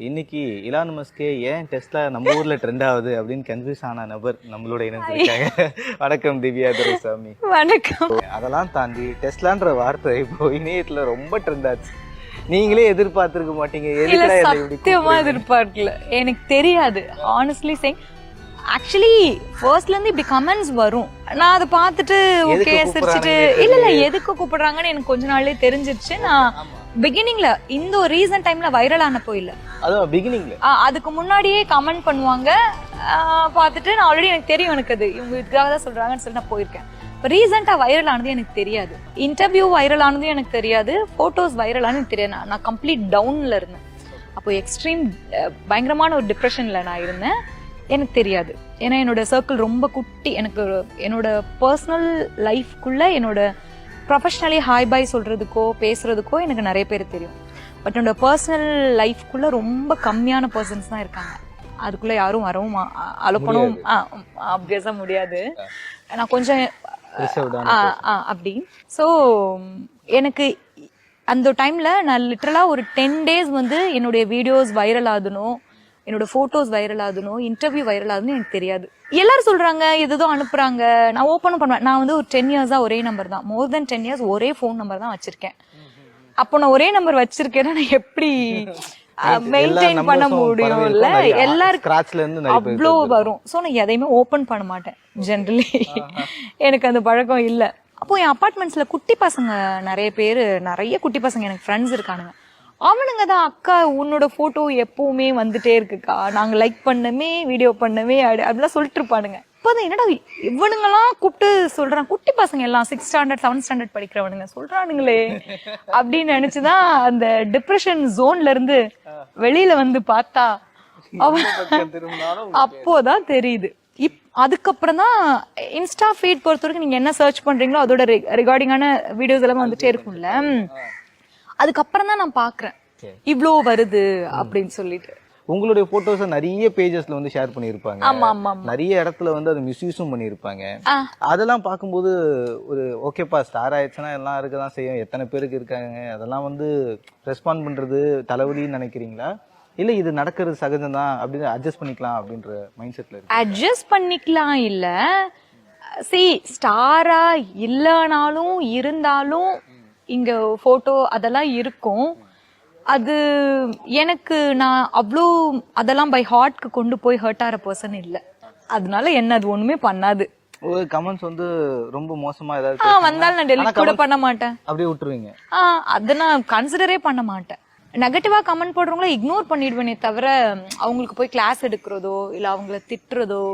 இன்னைக்கு இலான் மஸ்கே ஏன் டெஸ்லா நம்ம ஊர்ல ட்ரெண்ட் ஆகுது அப்படின்னு கன்ஃபியூஸ் ஆன நபர் நம்மளோட இணைஞ்சிருக்காங்க. வணக்கம் திவ்யா துரைசாமி. வணக்கம். அதெல்லாம் தாண்டி டெஸ்லான்ற வார்த்தை இப்போ இணையத்துல ரொம்ப ட்ரெண்ட் ஆச்சு. நீங்களே எதிர்பார்த்திருக்க மாட்டீங்க. சத்தியமா எதிர்பார்க்கல, எனக்கு தெரியாது. ஆனஸ்ட்லி சேயிங், ஆக்சுவலி ஃபர்ஸ்ட்ல இருந்து இப்படி கமெண்ட்ஸ் வரும். நான் அதை பார்த்துட்டு ஓகே சிரிச்சிட்டு இல்ல எதுக்கு கூப்பிடுறாங்கன்னு எனக்கு கொஞ்ச நாள்லயே தெரிஞ்சிருச்சு. நான் பிகினிங்ல இந்த ஒரு ரீசன்ட் டைம்ல வைரல் ஆனப்போ இல்ல, அதான் பிகினிங்ல அதுக்கு முன்னாடியே கமெண்ட் பண்ணுவாங்க. பார்த்துட்டு நான் ஆல்ரெடி எனக்கு தெரியும், எனக்கு அது இவங்க இதுக்காக தான் சொல்றாங்கன்னு சொல்லி நான் போயிருக்கேன். ரீசெண்டா வைரல் ஆனது எனக்கு தெரியாது, இன்டர்வியூ வைரல் ஆனதும் எனக்கு தெரியாது, போட்டோஸ் வைரல் ஆனது தெரியாது. நான் கம்ப்ளீட் டவுன்ல இருந்தேன். அப்போ எக்ஸ்ட்ரீம் பயங்கரமான ஒரு டிப்ரெஷன்ல நான் இருந்தேன். எனக்கு தெரியாது, ஏன்னா என்னோட சர்க்கிள் ரொம்ப குட்டி. எனக்கு என்னோட பர்சனல் லைஃப்குள்ள என்னோட ப்ரொஃபஷ்னலி ஹாய் பாய் சொல்றதுக்கோ பேசுறதுக்கோ எனக்கு நிறைய பேர் தெரியும். பட் என்னோட பர்சனல் லைஃப்குள்ள ரொம்ப கம்மியான பர்சன்ஸ் தான் இருக்காங்க. அதுக்குள்ள யாரும் வரவும் அலப்பணும் பேச முடியாது. நான் கொஞ்சம் அப்படி. ஸோ எனக்கு அந்த டைம்ல நான் லிட்டரலா ஒரு 10 days வந்து என்னுடைய வீடியோஸ் வைரல் ஆகணும், என்னோட போட்டோஸ் வைரல் ஆகணும், இன்டர்வியூ வைரல் ஆகணும் எனக்கு தெரியாது. எல்லாரும் சொல்றாங்க, எதுவும் அனுப்புறாங்க, நான் ஓப்பனும் பண்ணுவேன். நான் வந்து ஒரு 10 years ஒரே நம்பர் தான், மோர் தென் 10 years ஒரே ஃபோன் நம்பர் தான் வச்சிருக்கேன். அப்போ நான் ஒரே நம்பர் வச்சிருக்கேன்னா நான் எப்படி மெயின்டைன் பண்ண முடியும்ல? எல்லாருக்கும் அவ்வளோ வரும். ஸோ நான் எதையுமே ஓப்பன் பண்ண மாட்டேன் ஜென்ரலி. எனக்கு அந்த பழக்கம் இல்லை. அப்போ என் அப்பார்ட்மெண்ட்ஸ்ல குட்டி பசங்க நிறைய பேர், நிறைய குட்டி பசங்க எனக்கு ஃப்ரெண்ட்ஸ் இருக்கானுங்க. அவனுங்க தான், அக்கா உன்னோட போட்டோ எப்பவுமே வந்துட்டே இருக்குக்கா, நாங்க லைக் பண்ணமே வீடியோ பண்ணவே அப்படிலாம் சொல்லிட்டு இருப்பானுங்க. இப்போதான் என்னடா இவனுங்கெல்லாம் கூப்பிட்டு சொல்றான், குட்டி பசங்க எல்லாம் 6th standard 7th standard படிக்கிறவனுங்க சொல்றானுங்களே அப்படின்னு நினைச்சுதான் அந்த டிப்ரெஷன் ஜோன்ல இருந்து வெளியில வந்து பார்த்தா அப்போதான் தெரியுது. அதுக்கப்புறம் தான் இன்ஸ்டா ஃபீட் பொறுத்த வரைக்கும் நீங்க என்ன சர்ச் பண்றீங்களோ அதோட ரிகார்டிங்கான வீடியோஸ் எல்லாம் வந்துட்டே இருக்கும்ல. அதுக்கப்புறம் தான் நான் பாக்குறேன் இவ்ளோ வருது அப்படின்னு சொல்லிட்டு. உங்களுடைய போட்டோஸ் நிறைய பேஜஸ்ல வந்து ஷேர் பண்ணிருப்பாங்க, நிறைய இடத்துல வந்து அது மிஸ்யூஸும் பண்ணிருப்பாங்க. அதெல்லாம் பார்க்கும்போது ஒரு ஓகேப்பா ஸ்டார் ஆயிடுச்சுன்னா எல்லாம் இருக்கதான் செய்யும், எத்தனை பேருக்கு இருக்காங்க, அதெல்லாம் வந்து ரெஸ்பாண்ட் பண்றது தலைவலின்னு நினைக்கிறீங்களா, இல்ல இது நடக்கிறது சகஜம் தான் அப்படின்னு அட்ஜஸ்ட் பண்ணிக்கலாம் அப்படின்ற மைண்ட் செட்ல இருக்கு? அட்ஜஸ்ட் பண்ணிக்கலாம் இல்ல, ஸ்டாரா இல்லனாலும் இருந்தாலும் இங்க போட்டோ அதெல்லாம் இருக்கும். அது எனக்கு நான் அவ்வளோ அதெல்லாம் பை ஹார்ட்க்கு கொண்டு போய் ஹர்ட் ஆகிற பர்சன் இல்ல. அதனால என்ன அது ஒண்ணுமே பண்ணாது. ஒரு கமெண்ட்ஸ் வந்து ரொம்ப மோசமா ஏதாவது வந்தாலும் நான் டெலிட் கூட பண்ண மாட்டேன், அப்படியே விட்டுருவீங்க. அதை நான் கன்சிடரே பண்ண மாட்டேன். நெகட்டிவா கமெண்ட் போடுறவங்கள இக்னோர் பண்ணிடுவேனே தவிர அவங்களுக்கு போய் கிளாஸ் எடுக்கிறதோ இல்ல அவங்கள திட்டுறதோ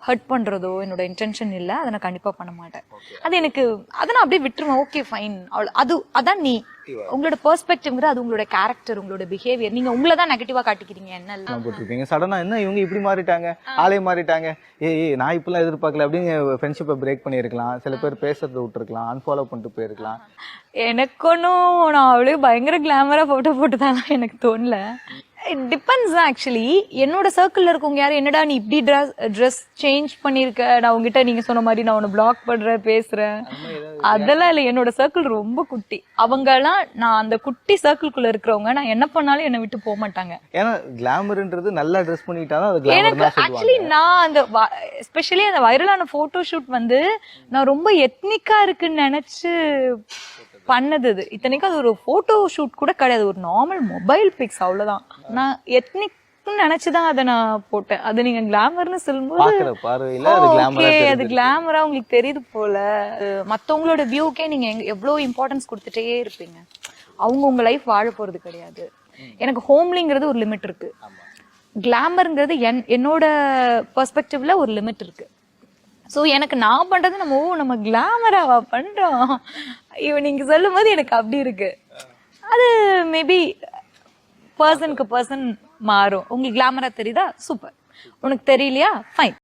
ஹர்ட் பண்றதோ என்னோட இன்டென்ஷன் இல்ல. அதை நான் கண்டிப்பா பண்ண மாட்டேன். அது எனக்கு அதை நான் அப்படியே விட்டுருவேன். ஓகே ஃபைன், அதான் நீ உங்களோட பெர்ஸ்பெக்டிவ்ங்கிறது, அது உங்களோட கேரக்டர், உங்களோட பிஹேவியர். நீங்க உங்களை தான் நெகட்டிவா காட்டிக்கிறீங்க. என்ன போட்டுருப்பீங்க சடனா, என்ன இவங்க இப்படி மாறிட்டாங்க, ஆளே மாறிட்டாங்க, நான் இப்பெல்லாம் எதிர்பார்க்கல அப்படின்னு ஃப்ரெண்ட்ஷிப்பை பிரேக் பண்ணிருக்கலாம். சில பேர் பேசுறதை விட்டுருக்கலாம், அன்ஃபாலோ பண்ணிட்டு போயிருக்கலாம். எனக்கு ஒன்னும் நான் அவ்வளவு பயங்கர கிளாமரா போட்டோ போட்டுதான் எனக்கு தோணல. It depends actually. என்னோட சர்க்கிள்ல இருக்கவங்க யாரும் என்னடா நீ இப்படி ட்ரெஸ் சேஞ்ச் பண்ணிருக்க, நான் உங்ககிட்ட நீங்க சொன்ன மாதிரி நான் உன்னை பிளாக் பண்றேன் பேசுறேன், அதெல்லாம் இல்ல. என்னோட சர்க்கிள் ரொம்ப குட்டி. அவங்க எல்லாம், நான் அந்த குட்டி சர்க்கிள்குள்ள இருக்கிறவங்க, நான் என்ன பண்ணாலும் என்னை விட்டு போக மாட்டாங்க. ஏன்னா கிளாமர்ன்றது நல்லா ட்ரெஸ் பண்ணிட்டாதான் அது கிளாமர். எனக்கு ஆக்சுவலி நான் அந்த எஸ்பெஷலி அந்த வைரலான போட்டோ ஷூட் வந்து நான் ரொம்ப எத்னிக்கா இருக்குன்னு நினைச்சு பண்ணது. இத்தனைக்கும் அது ஒரு போட்டோ ஷூட் கூட கிடையாது, ஒரு நார்மல் மொபைல் பிக்ஸ், அவ்வளவுதான். நான் எத்னிக் நினைச்சுதான் அதை நான் போட்டேன். அது நீங்க கிளாமர்னு சொல்லும்போது அது கிளாமரா உங்களுக்கு தெரியுது போல. மத்தவங்களோட வியூக்கே நீங்க எவ்வளவு இம்பார்ட்டன்ஸ் கொடுத்துட்டே இருப்பீங்க. அவங்க உங்க லைஃப் வாழ போறது கிடையாது. எனக்கு ஹோம்லிங்கிறது ஒரு லிமிட் இருக்கு, கிளாமர்ங்கிறது என்னோட பெர்ஸ்பெக்டிவ்ல ஒரு லிமிட் இருக்கு. ஸோ எனக்கு நான் பண்றது நம்ம கிளாமராவா பண்றோம், இவன் நீங்க சொல்லும் போது எனக்கு அப்படி இருக்கு. அது மேபி பர்சனுக்கு பர்சன் மாறும். உங்களுக்கு கிளாமரா தெரியுதா, சூப்பர். உனக்கு தெரியலையா, ஃபைன்.